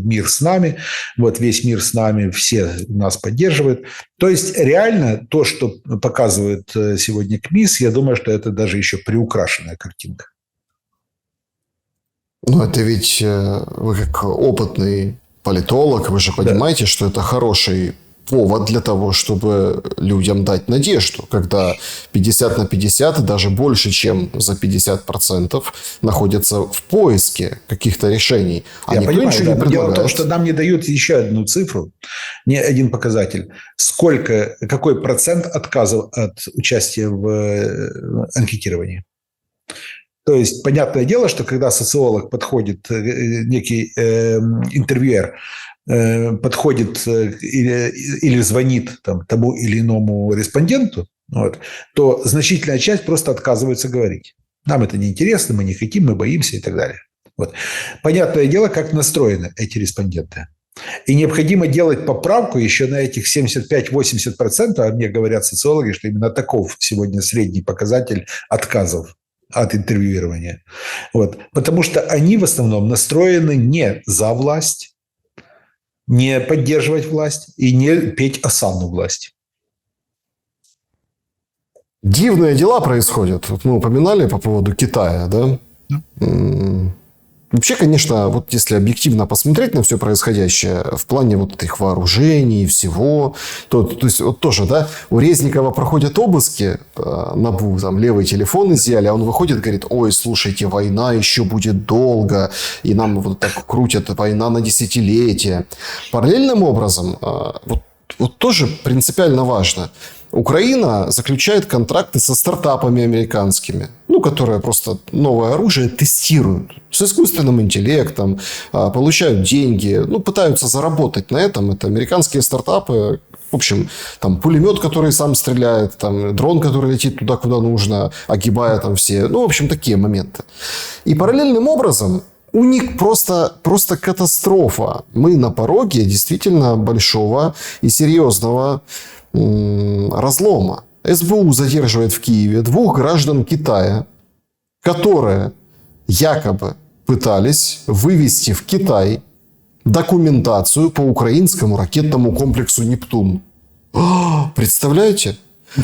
мир с нами, вот весь мир с нами, все нас поддерживают. То есть реально то, что показывает сегодня КМИС, я думаю, что это даже еще приукрашенная картинка. Это ведь вы как опытный политолог, вы же понимаете, что это хороший повод для того, чтобы людям дать надежду, когда 50 на 50 и даже больше, чем за 50% находятся в поиске каких-то решений. Я понимаю, ничего не предлагает. Дело в том, что нам не дают еще одну цифру, не один показатель. Какой процент отказов от участия в анкетировании? То есть, понятное дело, что когда социолог подходит, некий интервьюер подходит или звонит тому или иному респонденту, то значительная часть просто отказывается говорить. Нам это неинтересно, мы не хотим, мы боимся и так далее. Понятное дело, как настроены эти респонденты. И необходимо делать поправку еще на этих 75-80%, а мне говорят социологи, что именно таков сегодня средний показатель отказов от интервьюирования. Потому что они в основном настроены не за власть, не поддерживать власть и не петь осанну власти. Дивные дела происходят. Мы упоминали по поводу Китая, да? Вообще, конечно, если объективно посмотреть на все происходящее в плане этих вооружений и всего, то есть тоже, да, у Резникова проходят обыски, НАБУ, левый телефон изъяли, а он выходит и говорит: ой, слушайте, война еще будет долго, и нам так крутят, война на десятилетия. Параллельным образом, тоже принципиально важно, Украина заключает контракты со стартапами американскими, которые просто новое оружие тестируют с искусственным интеллектом, получают деньги, пытаются заработать на этом. Это американские стартапы. В общем, пулемет, который сам стреляет, дрон, который летит туда, куда нужно, огибая все. В общем, такие моменты. И параллельным образом у них просто катастрофа. Мы на пороге действительно большого и серьезного разлома. СБУ задерживает в Киеве 2 граждан Китая, которые якобы пытались вывести в Китай документацию по украинскому ракетному комплексу «Нептун». Представляете?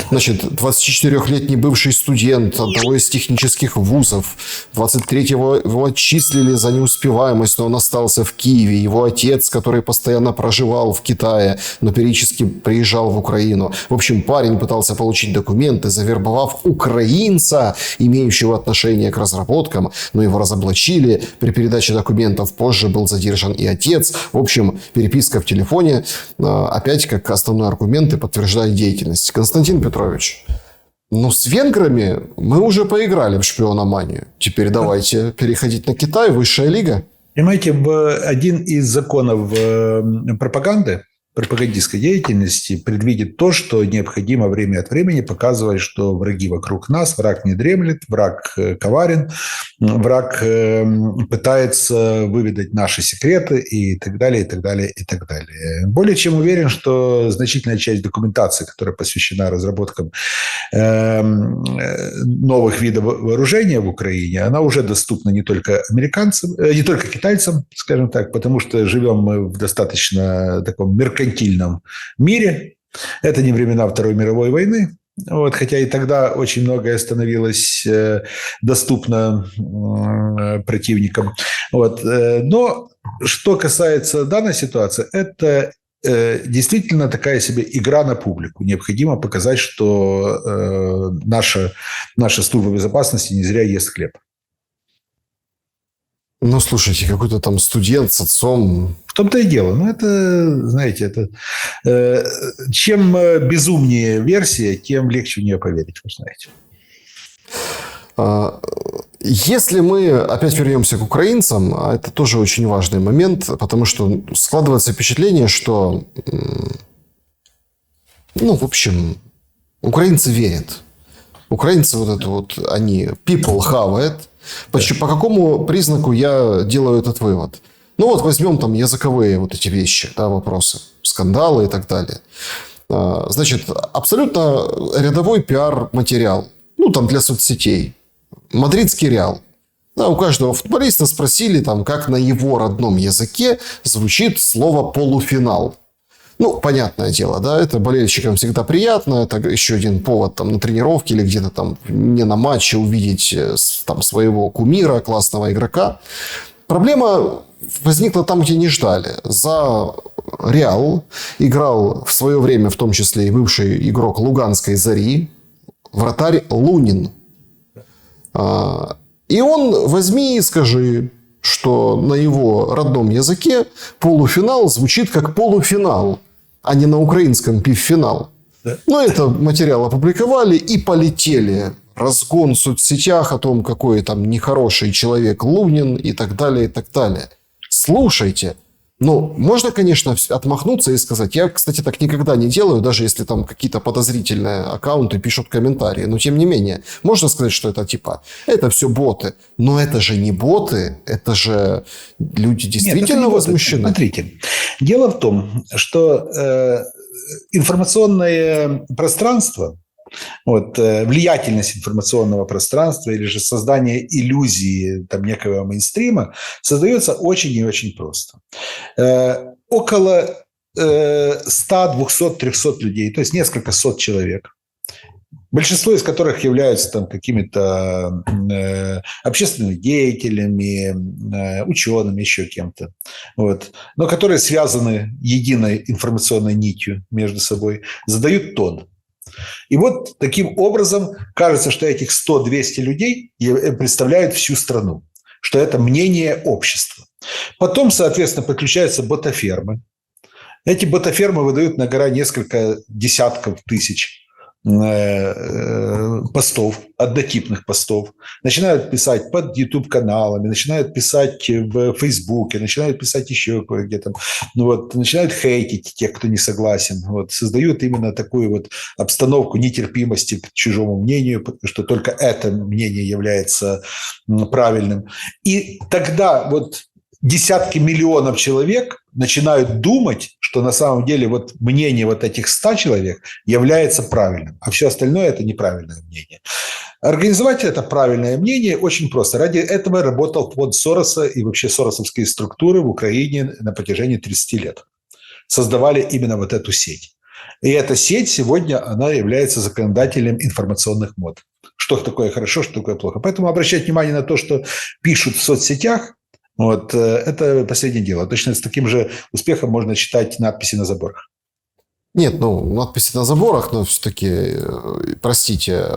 Значит, 24-летний бывший студент одного из технических вузов. 23-го его отчислили за неуспеваемость, но он остался в Киеве. Его отец, который постоянно проживал в Китае, но периодически приезжал в Украину. В общем, парень пытался получить документы, завербовав украинца, имеющего отношение к разработкам, но его разоблачили. При передаче документов позже был задержан и отец. В общем, переписка в телефоне опять как основной аргумент и подтверждает деятельность. Константин Петрович, с венграми мы уже поиграли в шпиономанию. Теперь давайте переходить на Китай, высшая лига. Понимаете, один из законов пропагандистской деятельности предвидит то, что необходимо время от времени показывать, что враги вокруг нас, враг не дремлет, враг коварен, враг пытается выведать наши секреты и так далее, и так далее, и так далее. Более чем уверен, что значительная часть документации, которая посвящена разработкам новых видов вооружения в Украине, она уже доступна не только американцам, не только китайцам, скажем так, потому что живем мы в достаточно таком меркантильном мире. Это не времена Второй мировой войны. Хотя и тогда очень многое становилось доступно противникам. Но что касается данной ситуации, это действительно такая себе игра на публику. Необходимо показать, что наша служба безопасности не зря ест хлеб. Слушайте, какой-то там студент с отцом. В том-то и дело. Это, знаете, чем безумнее версия, тем легче в нее поверить, вы знаете. Если мы опять вернемся к украинцам, это тоже очень важный момент, потому что складывается впечатление, что, в общем, украинцы верят. Украинцы они people have it. По какому признаку я делаю этот вывод? Возьмем там языковые эти вещи, вопросы, скандалы и так далее. Значит, абсолютно рядовой пиар-материал. Для соцсетей. Мадридский Реал. У каждого футболиста спросили, как на его родном языке звучит слово «полуфинал». Понятное дело, это болельщикам всегда приятно. Это еще один повод на тренировке или где-то не на матче увидеть своего кумира, классного игрока. Проблема возникла там, где не ждали. За Реал играл в свое время, в том числе и бывший игрок Луганской «Зари», вратарь Лунин. И он возьми и скажи, что на его родном языке полуфинал звучит как полуфинал, а не на украинском пивфинал. Да. Это материал опубликовали и полетели. Разгон в соцсетях о том, какой нехороший человек Лунин и так далее, и так далее. Слушайте, можно, конечно, отмахнуться и сказать, я, кстати, так никогда не делаю, даже если там какие-то подозрительные аккаунты пишут комментарии. Но, тем не менее, можно сказать, что это все боты. Но это же не боты, это же люди действительно возмущены. Смотрите, дело в том, что информационное пространство, влиятельность информационного пространства или же создание иллюзии некого мейнстрима создается очень и очень просто. Около 100, 200, 300 людей, то есть несколько сот человек, большинство из которых являются какими-то общественными деятелями, учеными, еще кем-то, но которые связаны единой информационной нитью между собой, задают тон. И таким образом кажется, что этих 100-200 людей представляют всю страну, что это мнение общества. Потом, соответственно, подключаются ботафермы. Эти ботафермы выдают на гора несколько десятков тысяч постов, однотипных постов, начинают писать под YouTube-каналами, начинают писать в Фейсбуке, начинают писать еще кое-где-то, ну вот, начинают хейтить тех, кто не согласен, вот, создают именно такую вот обстановку нетерпимости к чужому мнению, потому что только это мнение является правильным. И тогда вот десятки миллионов человек начинают думать, что на самом деле вот мнение вот этих 100 человек является правильным, а все остальное – это неправильное мнение. Организовать это правильное мнение очень просто. Ради этого работал фонд Сороса и вообще соросовские структуры в Украине на протяжении 30 лет. Создавали именно вот эту сеть. И эта сеть сегодня, она является законодателем информационных мод. Что такое хорошо, что такое плохо. Поэтому обращать внимание на то, что пишут в соцсетях, вот, это последнее дело. Точно с таким же успехом можно читать надписи на заборах. Нет, ну, надписи на заборах, но все-таки, простите,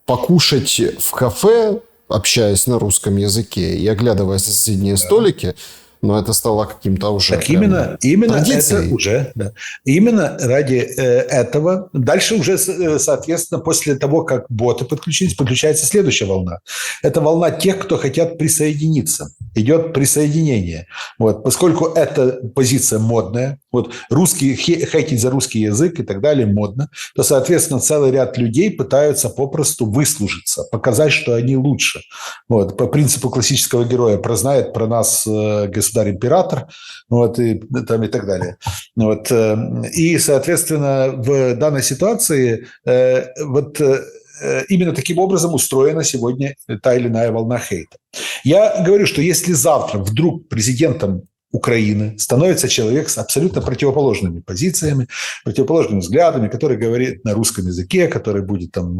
покушать в кафе, общаясь на русском языке и оглядывая соседние столики, но это стало каким-то уже так именно традицией. Это уже, да. Именно ради этого. Дальше уже, соответственно, после того, как боты подключились, подключается следующая волна. Это волна тех, кто хотят присоединиться. Идет присоединение. Вот. Поскольку эта позиция модная, вот хейтить за русский язык и так далее модно, то, соответственно, целый ряд людей пытаются попросту выслужиться, показать, что они лучше. Вот. По принципу классического героя прознает про нас государь-император, вот, и так далее. Вот. И, соответственно, в данной ситуации именно таким образом устроена сегодня та или иная волна хейта. Я говорю, что если завтра вдруг президентом Украины становится человек с абсолютно противоположными позициями, противоположными взглядами, который говорит на русском языке, который будет там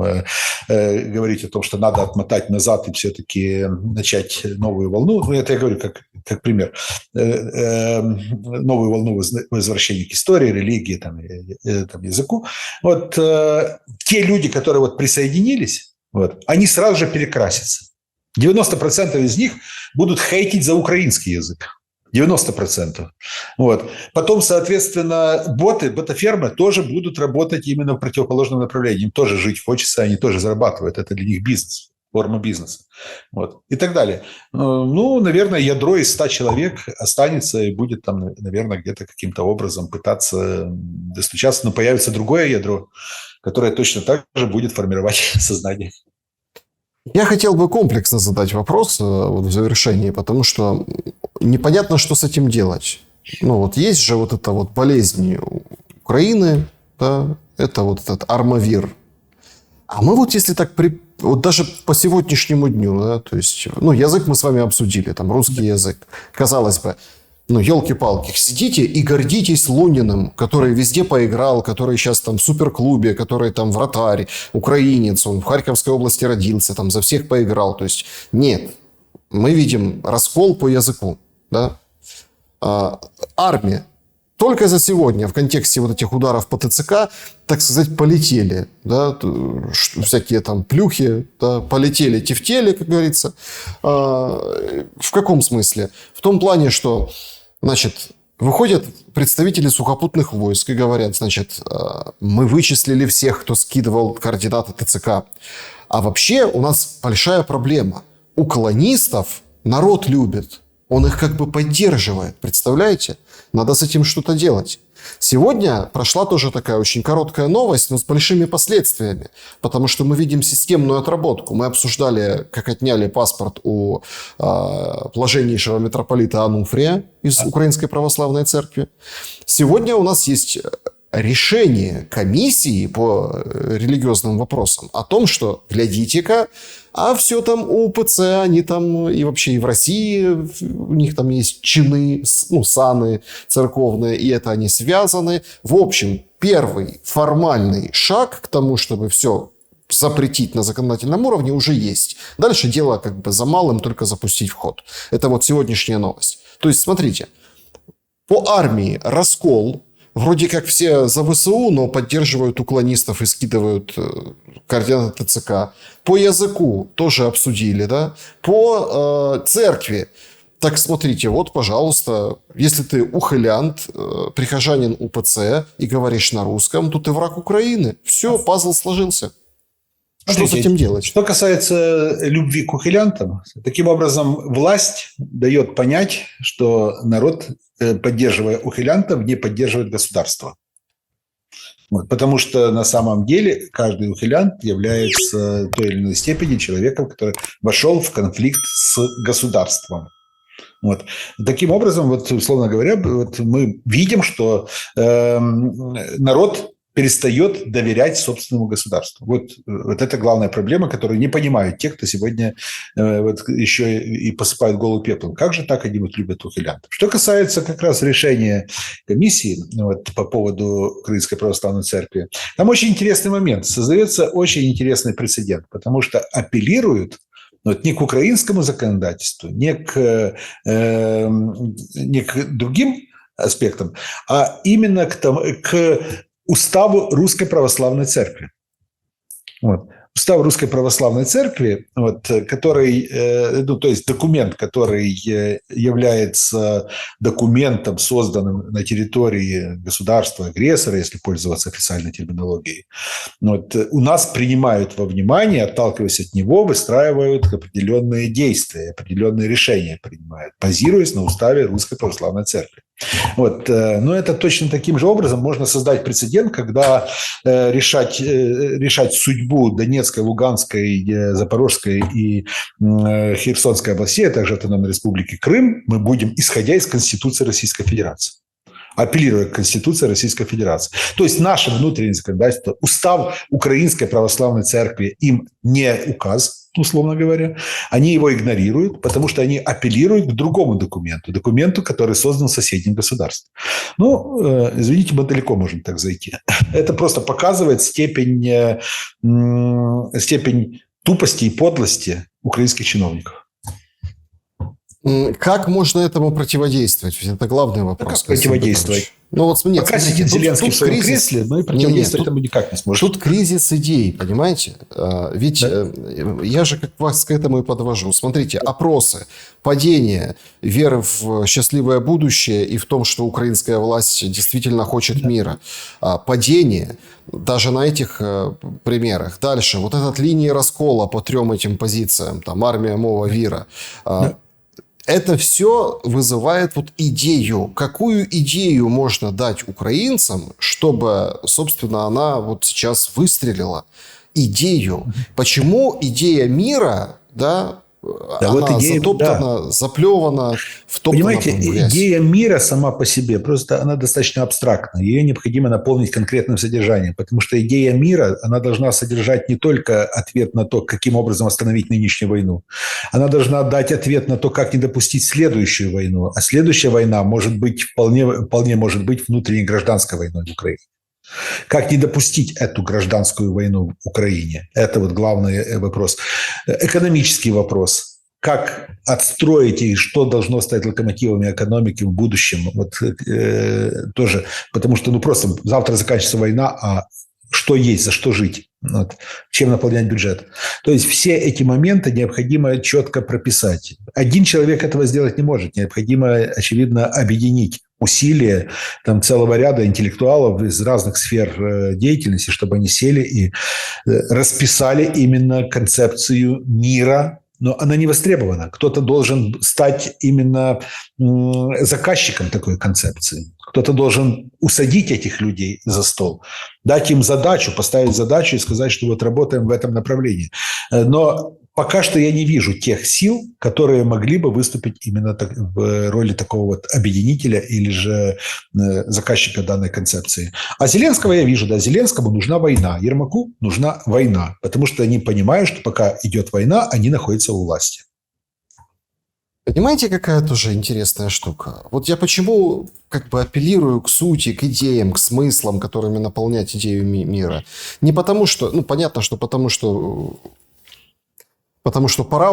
говорить о том, что надо отмотать назад и все-таки начать новую волну. Ну, это я говорю как пример. Новую волну возвращения к истории, религии, там, языку. Вот те люди, которые вот присоединились, вот, они сразу же перекрасятся. 90% из них будут хейтить за украинский язык. 90%. Вот. Потом, соответственно, ботофермы тоже будут работать именно в противоположном направлении. Им тоже жить хочется, они тоже зарабатывают. Это для них бизнес, форма бизнеса. Вот. И так далее. Ну, наверное, ядро из 100 человек останется и будет там, наверное, где-то каким-то образом пытаться достучаться. Но появится другое ядро, которое точно так же будет формировать сознание. Я хотел бы комплексно задать вопрос вот в завершении, потому что непонятно, что с этим делать. Ну, вот есть же вот эта вот болезнь Украины, да, это вот этот армавир. А мы вот если так, вот даже по сегодняшнему дню, да, то есть, ну, язык мы с вами обсудили, там, русский язык. Казалось бы, ну, елки-палки, сидите и гордитесь Луниным, который везде поиграл, который сейчас там в суперклубе, который там вратарь, украинец, он в Харьковской области родился, там за всех поиграл. То есть нет, мы видим раскол по языку. Да? Армия. Только за сегодня в контексте вот этих ударов по ТЦК, так сказать, полетели. Да? Всякие там плюхи, да? Полетели, тефтели, как говорится. В каком смысле? В том плане, что, значит, выходят представители сухопутных войск и говорят, значит, мы вычислили всех, кто скидывал координаты ТЦК. А вообще у нас большая проблема. У колонистов народ любит. Он их как бы поддерживает. Представляете? Надо с этим что-то делать. Сегодня прошла тоже такая очень короткая новость, но с большими последствиями. Потому что мы видим системную отработку. Мы обсуждали, как отняли паспорт у блаженнейшего митрополита Ануфрия из Украинской Православной Церкви. Сегодня у нас есть решение комиссии по религиозным вопросам о том, что, глядите-ка, а все там у УПЦ, они там и вообще и в России, у них там есть чины, ну, саны церковные, и это они связаны. В общем, первый формальный шаг к тому, чтобы все запретить на законодательном уровне, уже есть. Дальше дело как бы за малым, только запустить в ход. Это вот сегодняшняя новость. То есть, смотрите, по армии раскол. Вроде как все за ВСУ, но поддерживают уклонистов и скидывают координаты ТЦК. По языку тоже обсудили, да? По церкви. Так смотрите, вот, пожалуйста, если ты ухилянт, прихожанин УПЦ и говоришь на русском, то ты враг Украины. Все, пазл сложился. Что с этим делать? Что касается любви к ухилянтам, таким образом власть дает понять, что народ, поддерживая ухилянтов, не поддерживает государство. Вот, потому что на самом деле каждый ухилянт является в той или иной степени человеком, который вошел в конфликт с государством. Вот. Таким образом, вот, условно говоря, вот мы видим, что народ перестает доверять собственному государству. Вот это главная проблема, которую не понимают те, кто сегодня вот еще и посыпают голову пеплом. Как же так они вот любят ухилянтов? Что касается как раз решения комиссии вот, по поводу Украинской Православной Церкви, там очень интересный момент. Создается очень интересный прецедент, потому что апеллируют вот не к украинскому законодательству, не к другим аспектам, а именно к уставу Русской Православной Церкви. Вот. Устав Русской Православной Церкви, вот, который, ну, то есть документ, который является документом, созданным на территории государства-агрессора, если пользоваться официальной терминологией, вот, у нас принимают во внимание, отталкиваясь от него, выстраивают определенные действия, определенные решения принимают, базируясь на уставе Русской Православной Церкви. Вот. Но это точно таким же образом можно создать прецедент, когда решать судьбу Донецкой, Луганской, Запорожской и Херсонской областей, а также Автономной Республики Крым, мы будем, исходя из Конституции Российской Федерации, апеллируя к Конституции Российской Федерации. То есть наше внутреннее законодательство, устав Украинской Православной Церкви им не указ, условно говоря, они его игнорируют, потому что они апеллируют к другому документу, который создан в соседнем государстве. Ну, извините, мы далеко можем так зайти. Это просто показывает степень тупости и подлости украинских чиновников. Как можно этому противодействовать? Ведь это главный вопрос. Как противодействовать? Ну, вот, нет, пока сидит Зеленский в своем кресле, мы противодействовать этому никак не сможем. Тут кризис идей, понимаете? Ведь я же как вас к этому и подвожу. Смотрите, опросы, падение веры в счастливое будущее и в том, что украинская власть действительно хочет мира. Падение даже на этих примерах. Дальше, вот эта линия раскола по 3 этим позициям, там, армия, мова, вера. Это все вызывает вот идею. Какую идею можно дать украинцам, чтобы, собственно, она вот сейчас выстрелила? Идею. Почему идея мира, да, она вот идея, затоптана, заплевана, втоптана. Понимаете, идея мира сама по себе, просто она достаточно абстрактна. Ее необходимо наполнить конкретным содержанием. Потому что идея мира, она должна содержать не только ответ на то, каким образом остановить нынешнюю войну. Она должна дать ответ на то, как не допустить следующую войну. А следующая война может быть вполне может быть внутренней гражданской войной в Украине. Как не допустить эту гражданскую войну в Украине? Это вот главный вопрос. Экономический вопрос. Как отстроить и что должно стать локомотивами экономики в будущем? Вот, тоже, потому что просто завтра заканчивается война, а что есть, за что жить? Вот, чем наполнять бюджет? То есть все эти моменты необходимо четко прописать. Один человек этого сделать не может. Необходимо, очевидно, объединить усилия там, целого ряда интеллектуалов из разных сфер деятельности, чтобы они сели и расписали именно концепцию мира. Но она не востребована. Кто-то должен стать именно заказчиком такой концепции. Кто-то должен усадить этих людей за стол, дать им задачу, поставить задачу и сказать, что вот работаем в этом направлении. Но пока что я не вижу тех сил, которые могли бы выступить именно в роли такого вот объединителя или же заказчика данной концепции. А Зеленского я вижу, да, Зеленскому нужна война, Ермаку нужна война, потому что они понимают, что пока идет война, они находятся у власти. Понимаете, какая тоже интересная штука? Вот я почему как бы апеллирую к сути, к идеям, к смыслам, которыми наполнять идею мира. Не потому что, ну, понятно, что потому что Потому что пора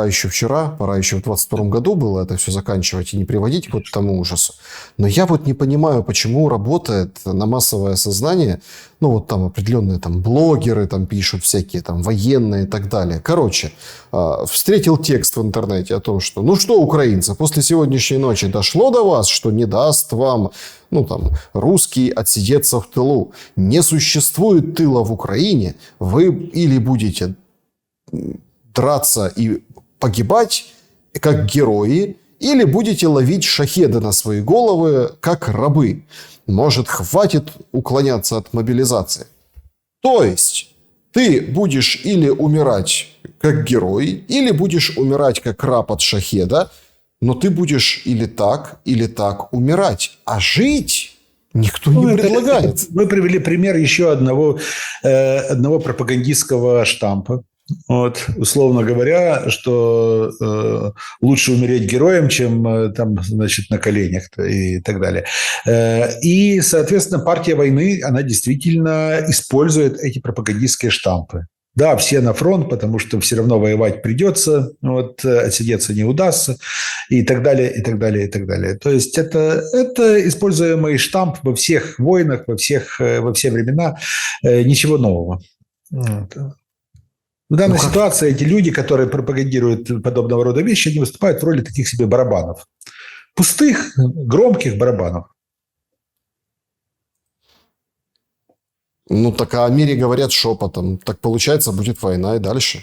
еще вчера, пора еще в 22 году было это все заканчивать и не приводить к вот тому ужасу. Но я вот не понимаю, почему работает на массовое сознание, ну вот там определенные там блогеры там пишут всякие там военные и так далее. Короче, встретил текст в интернете о том, что ну что, украинцы, после сегодняшней ночи дошло до вас, что не даст вам, ну там, русский отсидеться в тылу. Не существует тыла в Украине, вы или будете драться и погибать, как герои, или будете ловить шахеды на свои головы, как рабы. Может, хватит уклоняться от мобилизации. То есть, ты будешь или умирать как герой, или будешь умирать как раб от шахеда, но ты будешь или так умирать. А жить никто не предлагает. Вы привели пример еще одного пропагандистского штампа. Вот, условно говоря, что лучше умереть героем, чем там, значит, на коленях и так далее. И, соответственно, партия войны, она действительно использует эти пропагандистские штампы. Да, все на фронт, потому что все равно воевать придется, вот, отсидеться не удастся, и так далее, и так далее, и так далее. То есть это используемый штамп во всех войнах, во все времена, ничего нового. Вот. В данной ситуации эти люди, которые пропагандируют подобного рода вещи, они выступают в роли таких себе барабанов. Пустых, громких барабанов. Ну, так о мире говорят шепотом. Так получается, будет война и дальше.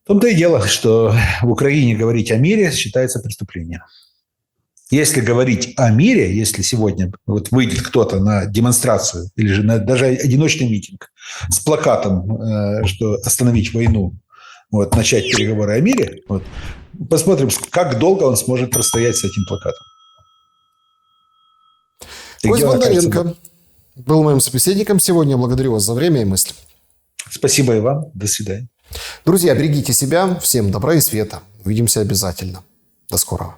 В том-то и дело, что в Украине говорить о мире считается преступлением. Если говорить о мире, если сегодня вот выйдет кто-то на демонстрацию или же на даже одиночный митинг с плакатом, что остановить войну, вот, начать переговоры о мире, вот, посмотрим, как долго он сможет простоять с этим плакатом. Кость Бондаренко был моим собеседником сегодня. Благодарю вас за время и мысли. Спасибо и вам. До свидания. Друзья, берегите себя. Всем добра и света. Увидимся обязательно. До скорого.